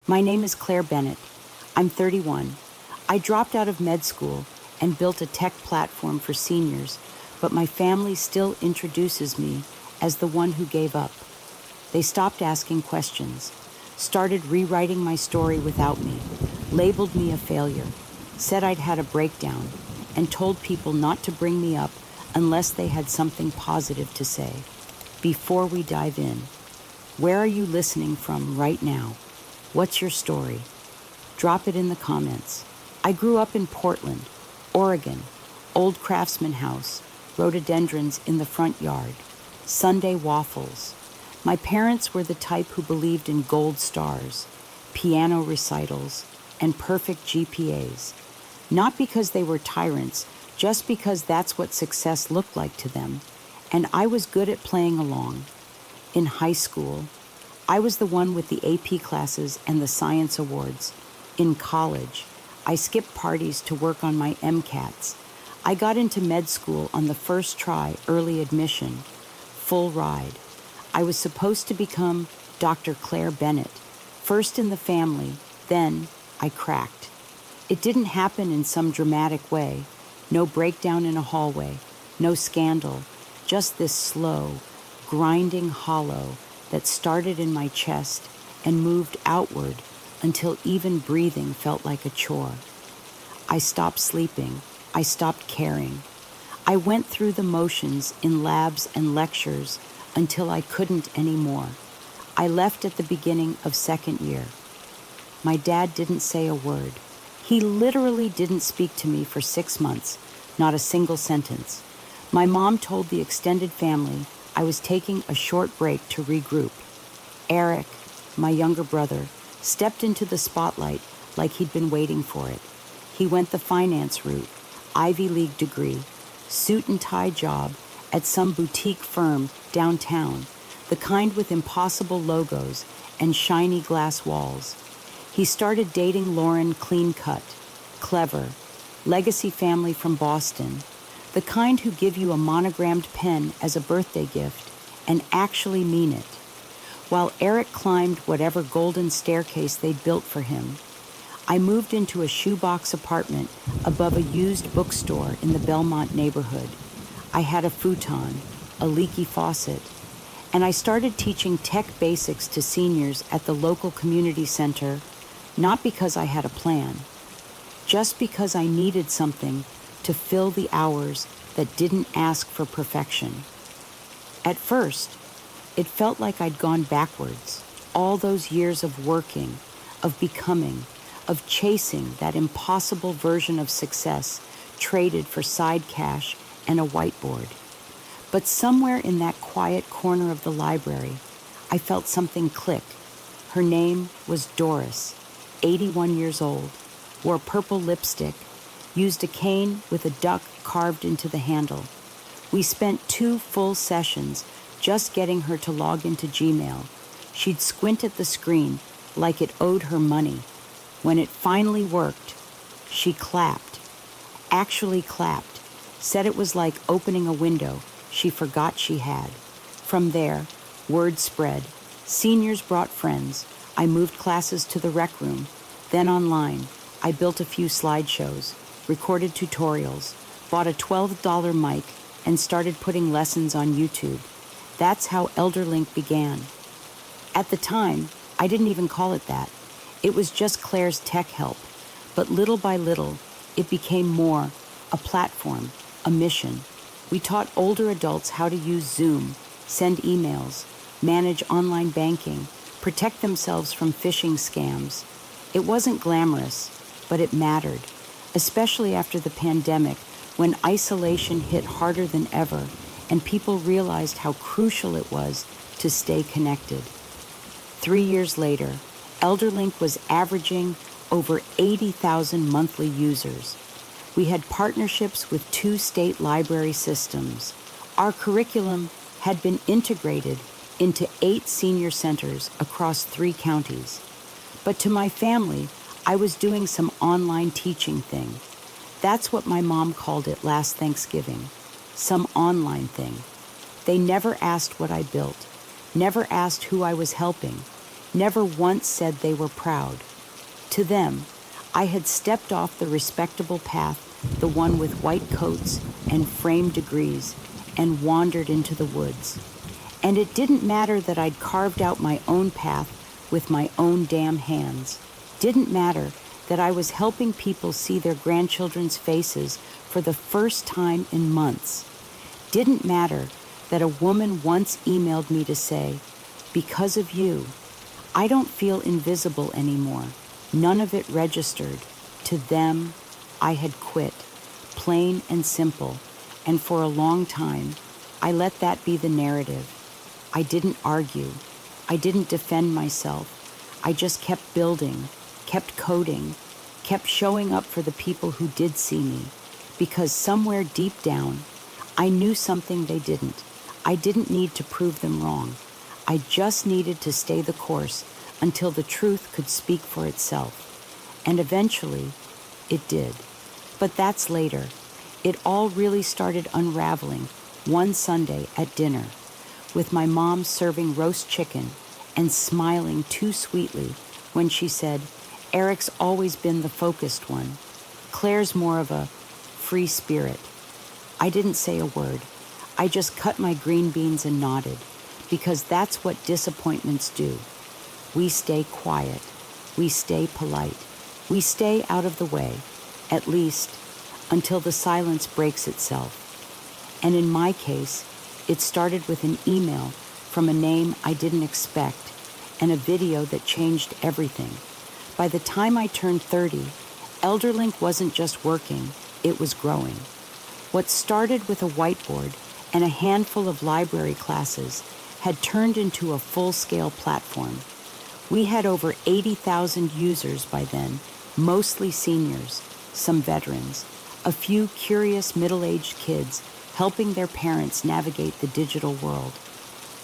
My name is Claire Bennett. I'm 31. I dropped out of med school and built a tech platform for seniors, but my family still introduces me as the one who gave up. They stopped asking questions, started rewriting my story without me, labeled me a failure, said I'd had a breakdown, and told people not to bring me up unless they had something positive to say. Before we dive in, where are you listening from right now? What's your story? Drop it in the comments. I grew up in Portland, Oregon, old Craftsman house, rhododendrons in the front yard, Sunday waffles. My parents were the type who believed in gold stars, piano recitals, and perfect GPAs. Not because they were tyrants, just because that's what success looked like to them. And I was good at playing along. In high school, I was the one with the AP classes and the science awards. In college, I skipped parties to work on my MCATs. I got into med school on the first try, early admission, full ride. I was supposed to become Dr. Claire Bennett, first in the family, then I cracked. It didn't happen in some dramatic way, no breakdown in a hallway, no scandal, just this slow, grinding hollow that started in my chest and moved outward until even breathing felt like a chore. I stopped sleeping. I stopped caring. I went through the motions in labs and lectures until I couldn't anymore. I left at the beginning of second year. My dad didn't say a word. He literally didn't speak to me for 6 months, not a single sentence. My mom told the extended family I was taking a short break to regroup. Eric, my younger brother, stepped into the spotlight like he'd been waiting for it. He went the finance route, Ivy League degree, suit and tie job at some boutique firm downtown, the kind with impossible logos and shiny glass walls. He started dating Lauren clean-cut, clever, legacy family from Boston, the kind who give you a monogrammed pen as a birthday gift and actually mean it. While Eric climbed whatever golden staircase they'd built for him, I moved into a shoebox apartment above a used bookstore in the Belmont neighborhood. I had a futon, a leaky faucet, and I started teaching tech basics to seniors at the local community center, not because I had a plan, just because I needed something to fill the hours that didn't ask for perfection. At first, it felt like I'd gone backwards, all those years of working, of becoming, of chasing that impossible version of success traded for side cash and a whiteboard. But somewhere in that quiet corner of the library, I felt something click. Her name was Doris, 81 years old, wore purple lipstick, used a cane with a duck carved into the handle. We spent 2 full sessions just getting her to log into Gmail. She'd squint at the screen like it owed her money. When it finally worked, she clapped, actually clapped, said it was like opening a window she forgot she had. From there, word spread. Seniors brought friends. I moved classes to the rec room. Then online, I built a few slideshows, recorded tutorials, bought a $12 mic, and started putting lessons on YouTube. That's how ElderLink began. At the time, I didn't even call it that. It was just Claire's tech help. But little by little, it became more, a platform, a mission. We taught older adults how to use Zoom, send emails, manage online banking, protect themselves from phishing scams. It wasn't glamorous, but it mattered, especially after the pandemic, when isolation hit harder than ever and people realized how crucial it was to stay connected. 3 years later, ElderLink was averaging over 80,000 monthly users. We had partnerships with 2 state library systems. Our curriculum had been integrated into 8 senior centers across 3 counties. But to my family, I was doing some online teaching thing. That's what my mom called it last Thanksgiving, some online thing. They never asked what I built, never asked who I was helping. never once said they were proud. To them, I had stepped off the respectable path, the one with white coats and framed degrees, and wandered into the woods. And it didn't matter that I'd carved out my own path with my own damn hands. Didn't matter that I was helping people see their grandchildren's faces for the first time in months. Didn't matter that a woman once emailed me to say, "Because of you, I don't feel invisible anymore." None of it registered. To them, I had quit, plain and simple, and for a long time, I let that be the narrative. I didn't argue. I didn't defend myself. I just kept building, kept coding, kept showing up for the people who did see me, because somewhere deep down, I knew something they didn't. I didn't need to prove them wrong. I just needed to stay the course until the truth could speak for itself. And eventually, it did. But that's later. It all really started unraveling one Sunday at dinner, with my mom serving roast chicken and smiling too sweetly when she said, "Eric's always been the focused one. Claire's more of a free spirit." I didn't say a word. I just cut my green beans and nodded, because that's what disappointments do. We stay quiet. We stay polite. We stay out of the way, at least until the silence breaks itself. And in my case, it started with an email from a name I didn't expect and a video that changed everything. By the time I turned 30, Elderlink wasn't just working, it was growing. What started with a whiteboard and a handful of library classes had turned into a full-scale platform. We had over 80,000 users by then, mostly seniors, some veterans, a few curious middle-aged kids helping their parents navigate the digital world.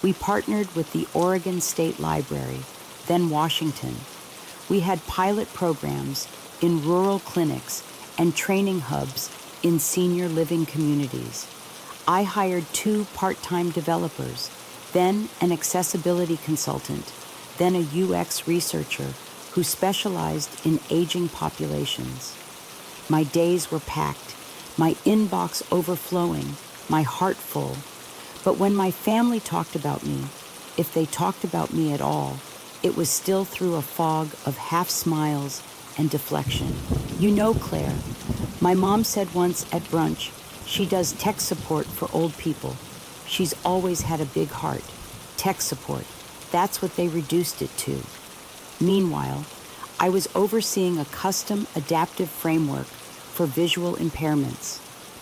We partnered with the Oregon State Library, then Washington. We had pilot programs in rural clinics and training hubs in senior living communities. I hired 2 part-time developers, then an accessibility consultant, then a UX researcher who specialized in aging populations. My days were packed, my inbox overflowing, my heart full. But when my family talked about me, if they talked about me at all, it was still through a fog of half smiles and deflection. "You know, Claire," my mom said once at brunch, she does tech support for old people. She's always had a big heart. Tech support. That's what they reduced it to. Meanwhile, I was overseeing a custom adaptive framework for visual impairments,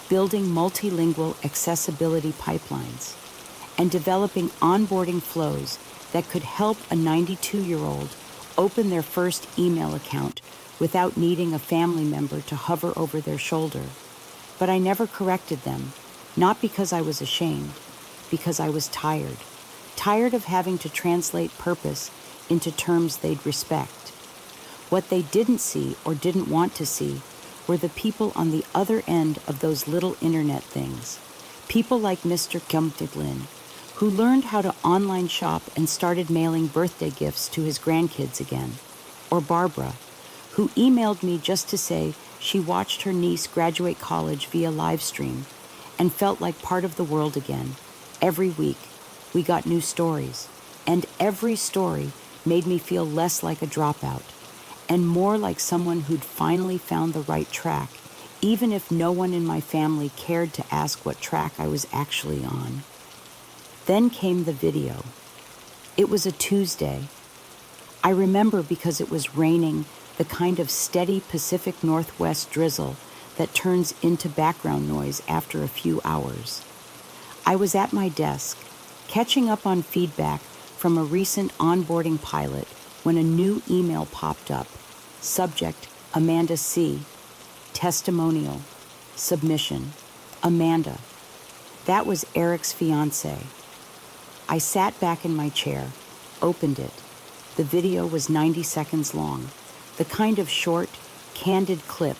building multilingual accessibility pipelines, and developing onboarding flows that could help a 92-year-old open their first email account without needing a family member to hover over their shoulder. But I never corrected them, not because I was ashamed, because I was tired. Tired of having to translate purpose into terms they'd respect. What they didn't see or didn't want to see were the people on the other end of those little internet things. People like Mr. Kumtiglin, who learned how to online shop and started mailing birthday gifts to his grandkids again. Or Barbara, who emailed me just to say she watched her niece graduate college via live stream and felt like part of the world again. Every week, we got new stories, and every story made me feel less like a dropout and more like someone who'd finally found the right track, even if no one in my family cared to ask what track I was actually on. Then came the video. It was a Tuesday. I remember because it was raining, the kind of steady Pacific Northwest drizzle that turns into background noise after a few hours. I was at my desk, catching up on feedback from a recent onboarding pilot when a new email popped up. Subject, Amanda C. Testimonial. Submission, Amanda. That was Eric's fiancée. I sat back in my chair, opened it. The video was 90 seconds long, the kind of short, candid clip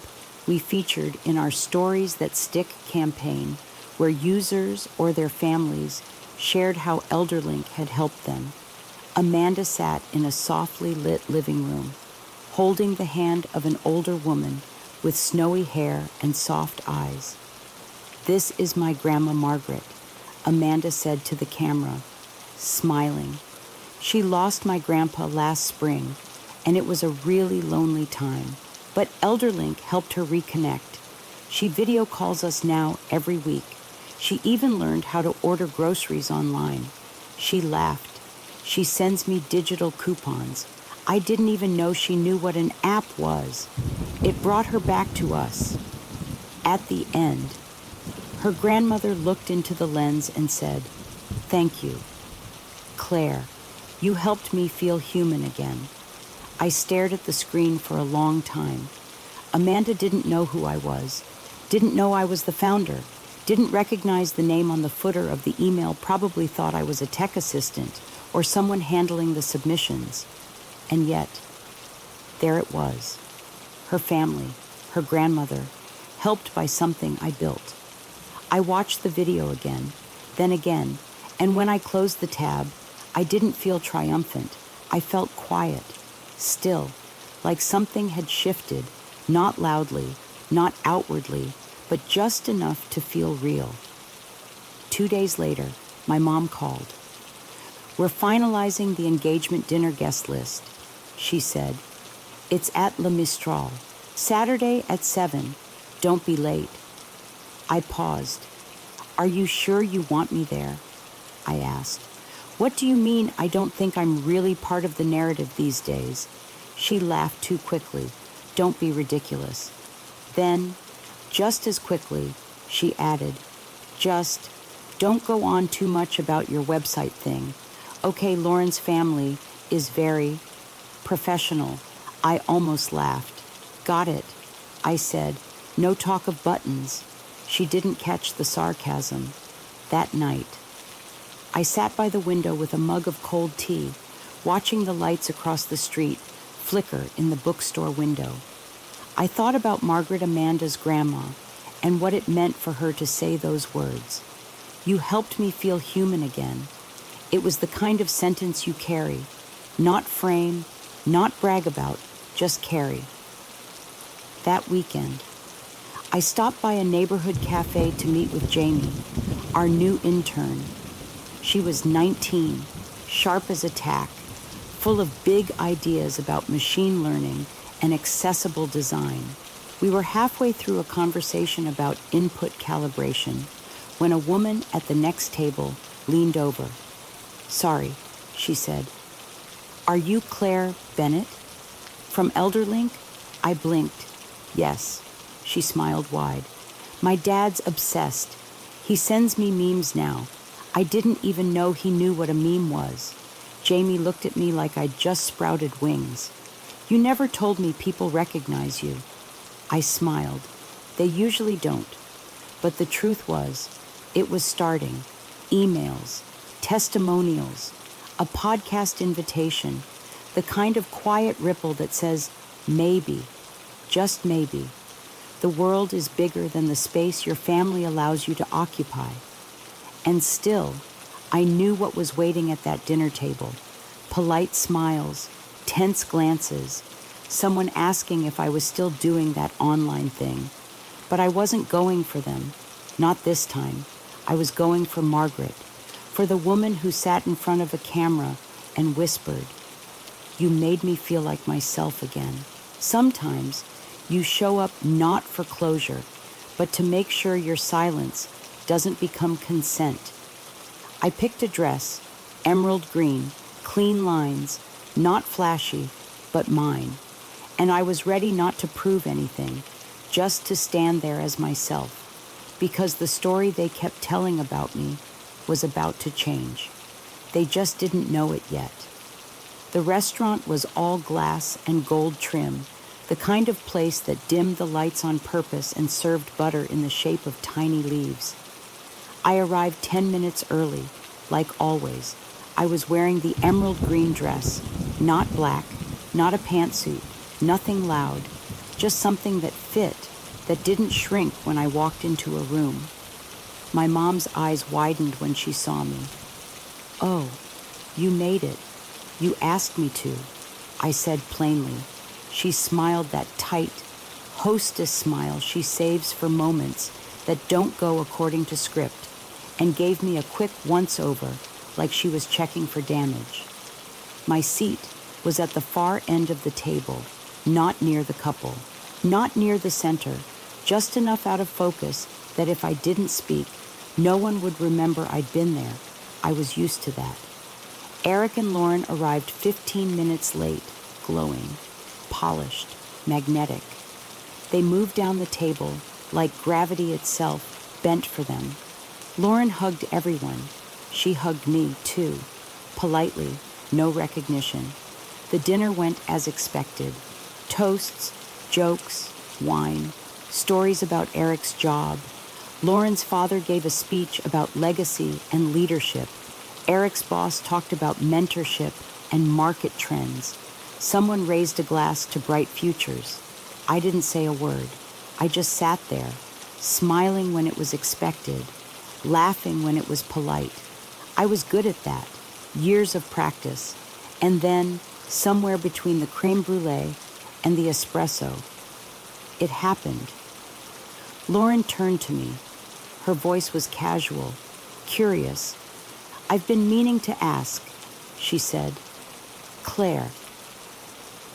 we featured in our Stories That Stick campaign, where users or their families shared how Elderlink had helped them. Amanda sat in a softly lit living room, holding the hand of an older woman with snowy hair and soft eyes. "This is my Grandma Margaret," Amanda said to the camera, smiling. "She lost my grandpa last spring, and it was a really lonely time. But ElderLink helped her reconnect. She video calls us now every week. She even learned how to order groceries online. She laughed. She sends me digital coupons. I didn't even know she knew what an app was. It brought her back to us." At the end, her grandmother looked into the lens and said, "Thank you, Claire. You helped me feel human again." I stared at the screen for a long time. Amanda didn't know who I was, didn't know I was the founder, didn't recognize the name on the footer of the email, probably thought I was a tech assistant or someone handling the submissions. And yet, there it was. Her family, her grandmother, helped by something I built. I watched the video again, then again, and when I closed the tab, I didn't feel triumphant. I felt quiet, still, like something had shifted, not loudly, not outwardly, but just enough to feel real. 2 days later, my mom called. "We're finalizing the engagement dinner guest list," she said. "It's at Le Mistral, Saturday at 7. Don't be late." I paused. "Are you sure you want me there?" I asked. "What do you mean I don't think I'm really part of the narrative these days?" She laughed too quickly. "Don't be ridiculous." Then, just as quickly, she added, "Just don't go on too much about your website thing. Okay, Lauren's family is very professional." I almost laughed. "Got it," I said. "No talk of buttons." She didn't catch the sarcasm. That night, I sat by the window with a mug of cold tea, watching the lights across the street flicker in the bookstore window. I thought about Margaret Amanda's grandma and what it meant for her to say those words. "You helped me feel human again." It was the kind of sentence you carry, not frame, not brag about, just carry. That weekend, I stopped by a neighborhood cafe to meet with Jamie, our new intern. She was 19, sharp as a tack, full of big ideas about machine learning and accessible design. We were halfway through a conversation about input calibration when a woman at the next table leaned over. "Sorry," she said. "Are you Claire Bennett? From ElderLink?" I blinked. "Yes." She smiled wide. "My dad's obsessed. He sends me memes now. I didn't even know he knew what a meme was." Jamie looked at me like I'd just sprouted wings. "You never told me people recognize you." I smiled. They usually don't. But the truth was, it was starting. Emails, testimonials, a podcast invitation, the kind of quiet ripple that says, maybe, just maybe, the world is bigger than the space your family allows you to occupy. And still, I knew what was waiting at that dinner table. Polite smiles, tense glances, someone asking if I was still doing that online thing. But I wasn't going for them. Not this time. I was going for Margaret, for the woman who sat in front of a camera and whispered, "You made me feel like myself again." Sometimes you show up not for closure, but to make sure your silence doesn't become consent. I picked a dress, emerald green, clean lines, not flashy, but mine. And I was ready not to prove anything, just to stand there as myself, because the story they kept telling about me was about to change. They just didn't know it yet. The restaurant was all glass and gold trim, the kind of place that dimmed the lights on purpose and served butter in the shape of tiny leaves. I arrived 10 minutes early, like always. I was wearing the emerald green dress, not black, not a pantsuit, nothing loud, just something that fit, that didn't shrink when I walked into a room. My mom's eyes widened when she saw me. "Oh, you made it." You asked me to, I said plainly. She smiled that tight, hostess smile she saves for moments that don't go according to script, and gave me a quick once-over like she was checking for damage. My seat was at the far end of the table, not near the couple, not near the center, just enough out of focus that if I didn't speak, no one would remember I'd been there. I was used to that. Eric and Lauren arrived 15 minutes late, glowing, polished, magnetic. They moved down the table like gravity itself bent for them. Lauren hugged everyone. She hugged me, too, politely, no recognition. The dinner went as expected. Toasts, jokes, wine, stories about Eric's job. Lauren's father gave a speech about legacy and leadership. Eric's boss talked about mentorship and market trends. Someone raised a glass to bright futures. I didn't say a word. I just sat there, smiling when it was expected, laughing when it was polite. I was good at that, years of practice. And then, somewhere between the creme brulee and the espresso, it happened. Lauren turned to me. Her voice was casual, curious. "I've been meaning to ask," she said. "Claire,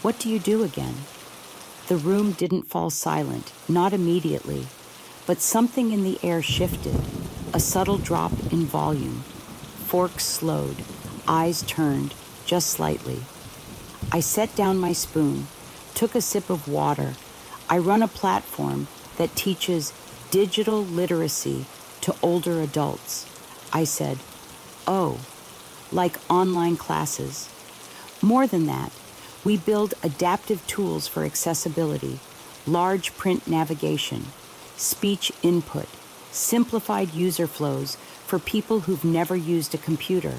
what do you do again?" The room didn't fall silent, not immediately, but something in the air shifted, a subtle drop in volume. Forks slowed, eyes turned, just slightly. I set down my spoon, took a sip of water. I run a platform that teaches digital literacy to older adults. I said, "Oh, like online classes." More than that, we build adaptive tools for accessibility, large print navigation, speech input, simplified user flows for people who've never used a computer.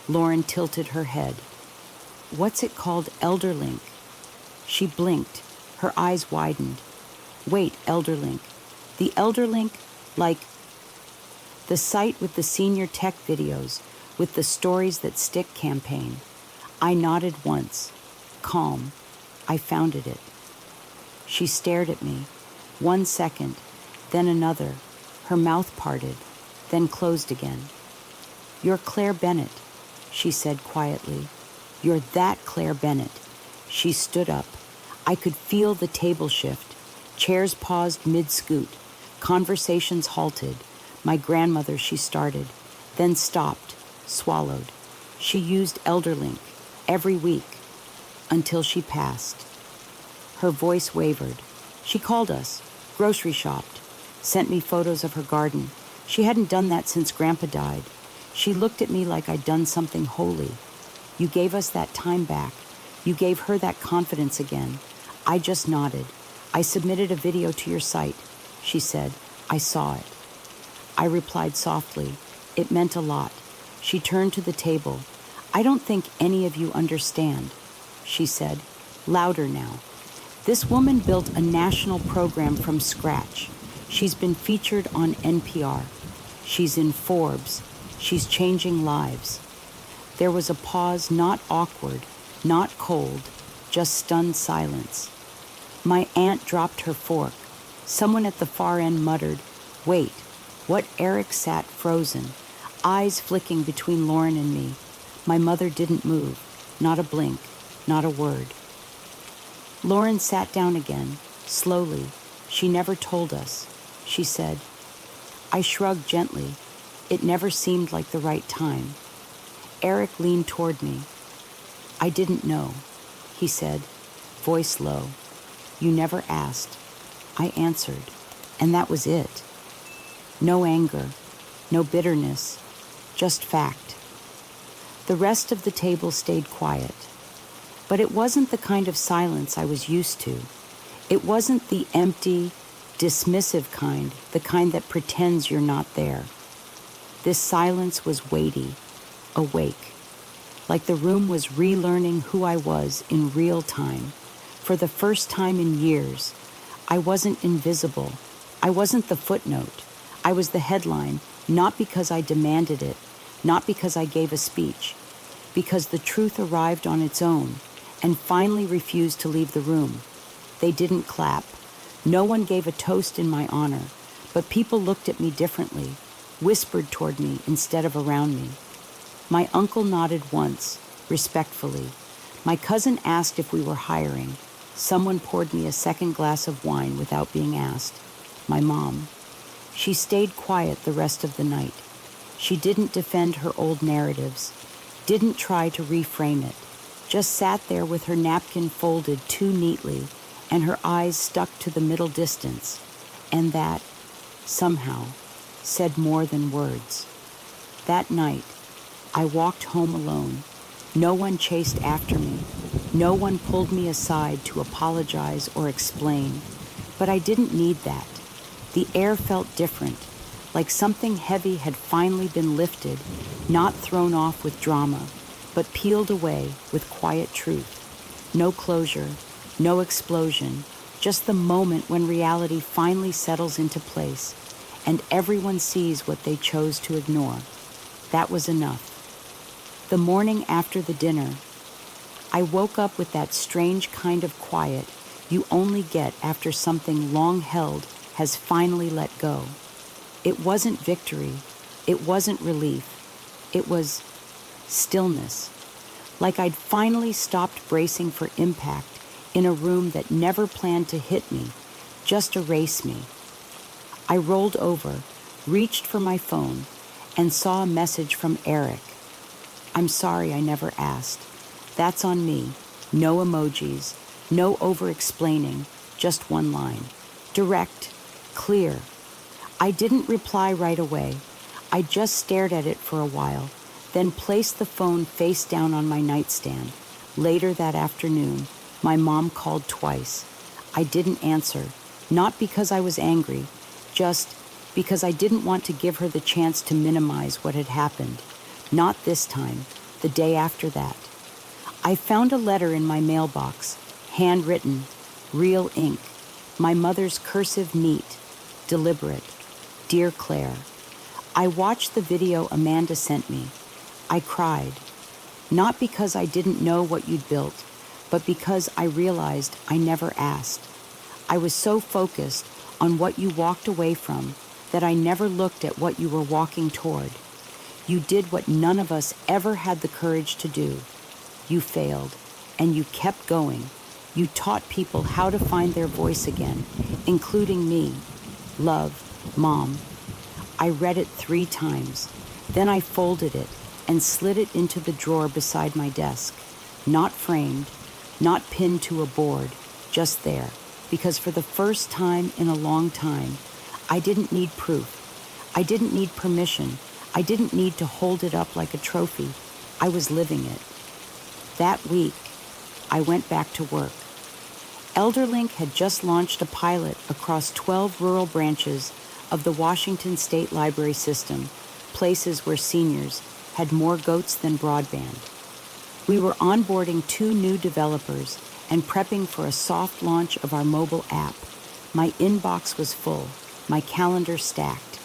Lauren tilted her head. "What's it called, Elderlink?" She blinked, her eyes widened. "Wait, Elderlink. The Elderlink, like the site with the senior tech videos, with the Stories That Stick campaign." I nodded once, calm. I founded it. She stared at me, 1 second, then another. Her mouth parted, then closed again. "You're Claire Bennett," she said quietly. "You're that Claire Bennett." She stood up. I could feel the table shift. Chairs paused mid-scoot. Conversations halted. My grandmother, she started, then stopped, swallowed. She used Elderlink every week until she passed. Her voice wavered. She called us, grocery shopped, sent me photos of her garden. She hadn't done that since Grandpa died. She looked at me like I'd done something holy. "You gave us that time back. You gave her that confidence again." I just nodded. "I submitted a video to your site," she said. "I saw it." I replied softly. It meant a lot. She turned to the table. "I don't think any of you understand," she said, louder now. "This woman built a national program from scratch. She's been featured on NPR. She's in Forbes. She's changing lives." There was a pause, not awkward, not cold, just stunned silence. My aunt dropped her fork. Someone at the far end muttered, "Wait." What? Eric sat frozen, eyes flicking between Lauren and me. My mother didn't move, not a blink, not a word. Lauren sat down again, slowly. She never told us. She said, I shrugged gently. It never seemed like the right time. Eric leaned toward me. "I didn't know," he said, voice low. "You never asked." I answered, and that was it. No anger, no bitterness, just fact. The rest of the table stayed quiet. But it wasn't the kind of silence I was used to. It wasn't the empty, dismissive kind, the kind that pretends you're not there. This silence was weighty, awake, like the room was relearning who I was in real time. For the first time in years, I wasn't invisible. I wasn't the footnote. I was the headline, not because I demanded it, not because I gave a speech, because the truth arrived on its own and finally refused to leave the room. They didn't clap. No one gave a toast in my honor, but people looked at me differently, whispered toward me instead of around me. My uncle nodded once, respectfully. My cousin asked if we were hiring. Someone poured me a second glass of wine without being asked. My mom. She stayed quiet the rest of the night. She didn't defend her old narratives, didn't try to reframe it, just sat there with her napkin folded too neatly and her eyes stuck to the middle distance, and that, somehow, said more than words. That night, I walked home alone. No one chased after me. No one pulled me aside to apologize or explain. But I didn't need that. The air felt different, like something heavy had finally been lifted, not thrown off with drama, but peeled away with quiet truth. No closure, no explosion, just the moment when reality finally settles into place and everyone sees what they chose to ignore. That was enough. The morning after the dinner, I woke up with that strange kind of quiet you only get after something long held has finally let go. It wasn't victory. It wasn't relief. It was stillness. Like I'd finally stopped bracing for impact in a room that never planned to hit me, just erase me. I rolled over, reached for my phone, and saw a message from Eric. I'm sorry I never asked. That's on me. No emojis, no over-explaining, just one line. Direct, clear. I didn't reply right away. I just stared at it for a while, then placed the phone face down on my nightstand. Later that afternoon, my mom called twice. I didn't answer, not because I was angry, just because I didn't want to give her the chance to minimize what had happened. Not this time, the day after that. I found a letter in my mailbox, handwritten, real ink, my mother's cursive neat, deliberate. Dear Claire, I watched the video Amanda sent me. I cried, not because I didn't know what you'd built, but because I realized I never asked. I was so focused on what you walked away from that I never looked at what you were walking toward. You did what none of us ever had the courage to do. You failed, and you kept going. You taught people how to find their voice again, including me. Love, Mom. I read it 3 times. Then I folded it and slid it into the drawer beside my desk. Not framed, not pinned to a board, just there. Because for the first time in a long time, I didn't need proof. I didn't need permission. I didn't need to hold it up like a trophy. I was living it. That week, I went back to work. ElderLink had just launched a pilot across 12 rural branches of the Washington State Library System, places where seniors had more goats than broadband. We were onboarding 2 new developers and prepping for a soft launch of our mobile app. My inbox was full, my calendar stacked,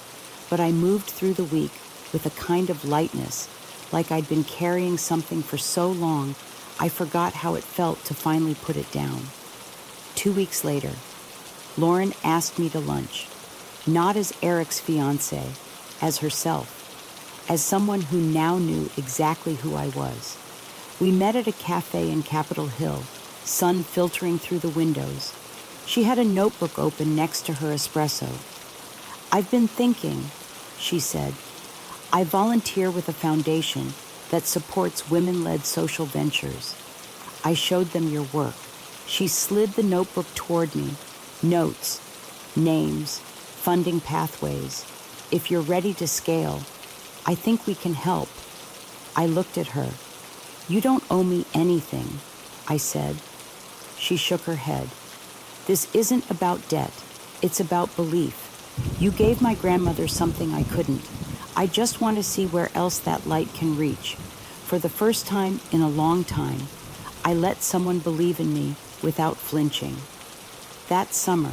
but I moved through the week with a kind of lightness, like I'd been carrying something for so long I forgot how it felt to finally put it down. 2 weeks later, Lauren asked me to lunch, not as Eric's fiancée, as herself, as someone who now knew exactly who I was. We met at a cafe in Capitol Hill, sun filtering through the windows. She had a notebook open next to her espresso. I've been thinking, she said. I volunteer with a foundation that supports women-led social ventures. I showed them your work. She slid the notebook toward me. Notes, names, funding pathways. If you're ready to scale, I think we can help. I looked at her. You don't owe me anything, I said. She shook her head. This isn't about debt. It's about belief. You gave my grandmother something I couldn't. I just want to see where else that light can reach. For the first time in a long time, I let someone believe in me without flinching. That summer,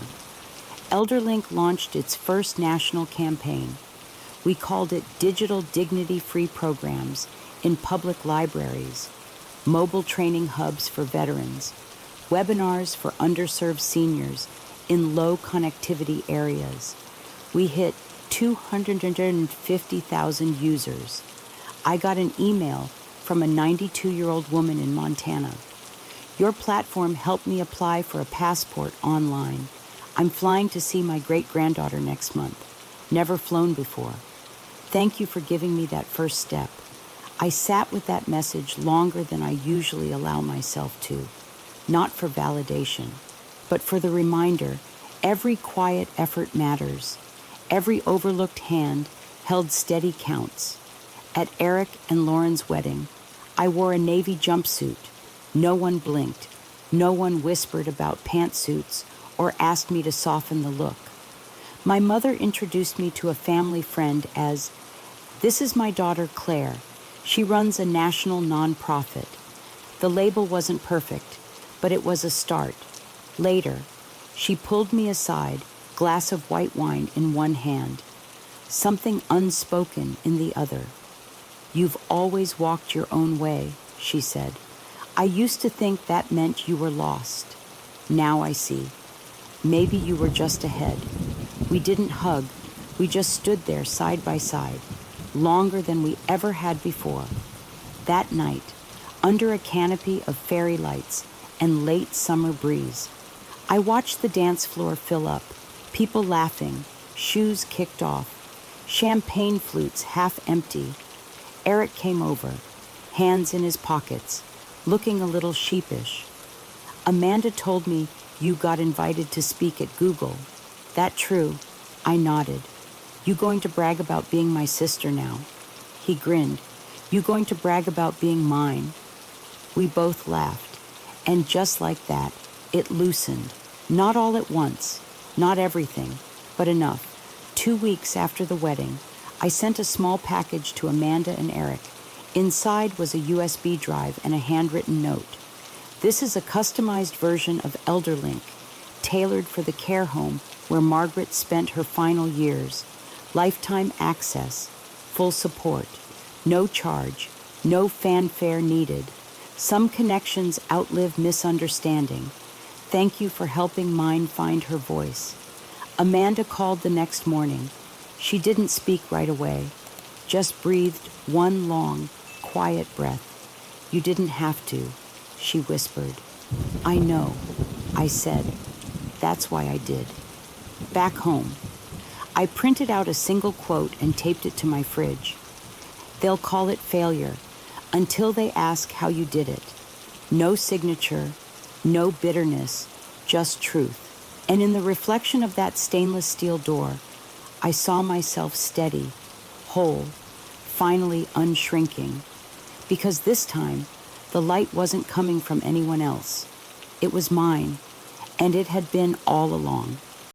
ElderLink launched its first national campaign. We called it Digital Dignity Free Programs, in public libraries, mobile training hubs for veterans, webinars for underserved seniors in low connectivity areas. We hit 250,000 users. I got an email from a 92-year-old woman in Montana. Your platform helped me apply for a passport online. I'm flying to see my great-granddaughter next month. Never flown before. Thank you for giving me that first step. I sat with that message longer than I usually allow myself to, not for validation, but for the reminder every quiet effort matters. Every overlooked hand held steady counts. At Eric and Lauren's wedding, I wore a navy jumpsuit. No one blinked. No one whispered about pantsuits or asked me to soften the look. My mother introduced me to a family friend as, "This is my daughter Claire. She runs a national nonprofit." The label wasn't perfect, but it was a start. Later, she pulled me aside, glass of white wine in one hand, something unspoken in the other. "You've always walked your own way," she said. "I used to think that meant you were lost. Now I see. Maybe you were just ahead." We didn't hug. We just stood there side by side, longer than we ever had before. That night, under a canopy of fairy lights and late summer breeze, I watched the dance floor fill up, people laughing, shoes kicked off, champagne flutes half empty. Eric came over, hands in his pockets, looking a little sheepish. "Amanda told me you got invited to speak at Google. That true?" I nodded. "You going to brag about being my sister now?" He grinned. "You going to brag about being mine?" We both laughed, and just like that, it loosened. Not all at once, not everything, but enough. 2 weeks after the wedding, I sent a small package to Amanda and Eric. Inside was a USB drive and a handwritten note. "This is a customized version of ElderLink, tailored for the care home where Margaret spent her final years. Lifetime access, full support, no charge, no fanfare needed. Some connections outlive misunderstanding. Thank you for helping mine find her voice." Amanda called the next morning. She didn't speak right away, just breathed one long, quiet breath. "You didn't have to," she whispered. "I know," I said. "That's why I did." Back home, I printed out a single quote and taped it to my fridge. "They'll call it failure until they ask how you did it. No signature, no bitterness, just truth." And in the reflection of that stainless steel door, I saw myself steady, whole, finally unshrinking. Because this time, the light wasn't coming from anyone else. It was mine, and it had been all along.